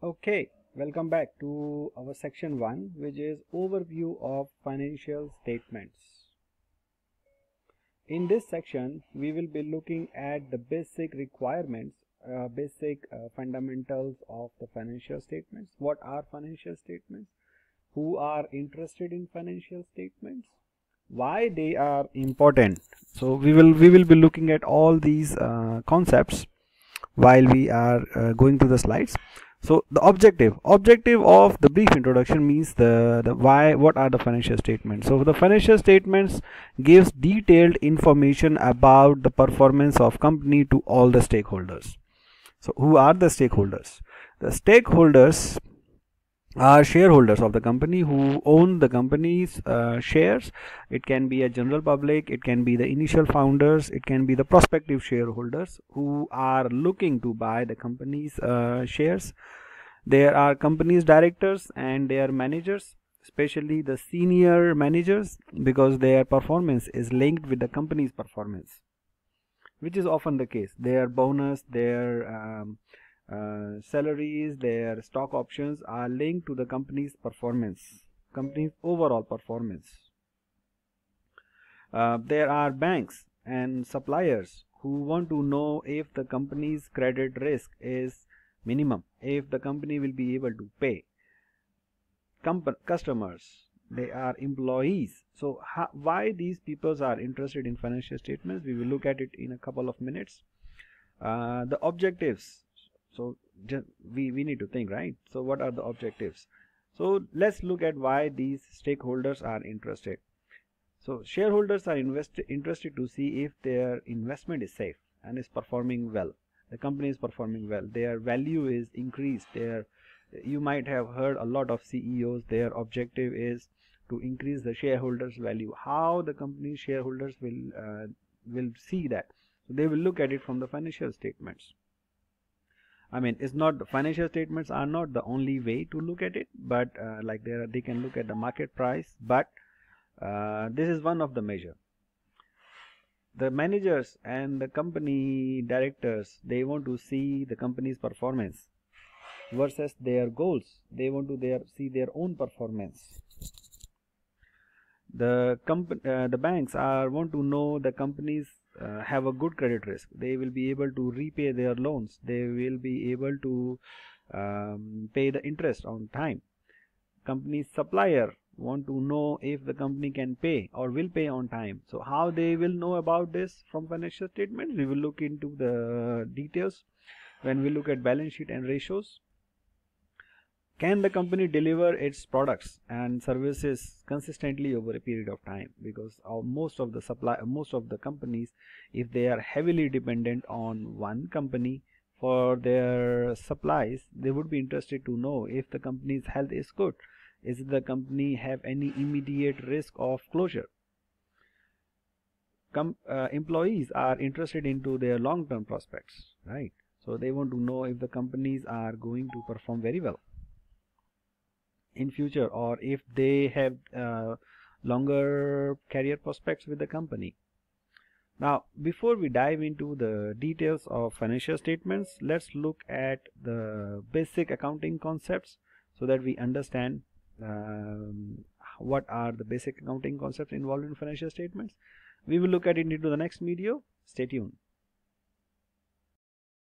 Okay, welcome back to our section 1, which is overview of financial statements. In this section, we will be looking at the basic requirements, basic fundamentals of the financial statements. What are financial statements? Who are interested in financial statements? Why they are important? So we will be looking at all these concepts while we are going through the slides. So the objective of the brief introduction means the why, what are the financial statements. So the financial statements gives detailed information about the performance of company to all the stakeholders. So who are the stakeholders? The stakeholders are shareholders of the company who own the company's shares. It can be a general public, it can be the initial founders, it can be the prospective shareholders who are looking to buy the company's shares. There are company's directors and their managers, especially the senior managers, because their performance is linked with the company's performance, which is often the case. Their bonus, their salaries, their stock options are linked to the company's performance, company's overall performance. There are banks and suppliers who want to know if the company's credit risk is minimum, if the company will be able to pay. Customers, they are employees. So why these people are interested in financial statements, we will look at it in a couple of minutes. The objectives. So we need to think, right? So what are the objectives? So let's look at why these stakeholders are interested. So shareholders are interested to see if their investment is safe and is performing well. The company is performing well. Their value is increased. You might have heard a lot of CEOs, their objective is to increase the shareholders' value. How the company shareholders will see that? So they will look at it from the financial statements. I mean, it's not, the financial statements are not the only way to look at it, but like they can look at the market price, but this is one of the measure. The managers and the company directors, they want to see the company's performance versus their goals. They want to see their own performance. The banks want to know the companies have a good credit risk. They will be able to repay their loans. They will be able to pay the interest on time. Company's supplier want to know if the company can pay or will pay on time. So how they will know about this from financial statements? We will look into the details when we look at balance sheet and ratios. Can the company deliver its products and services consistently over a period of time? Because most of the companies, if they are heavily dependent on one company for their supplies, they would be interested to know if the company's health is good. Is the company have any immediate risk of closure? Employees are interested into their long-term prospects, right? So they want to know if the companies are going to perform very well in future, or if they have longer career prospects with the company. Now, before we dive into the details of financial statements, let's look at the basic accounting concepts so that we understand what are the basic accounting concepts involved in financial statements. We will look at it into the next video. Stay tuned.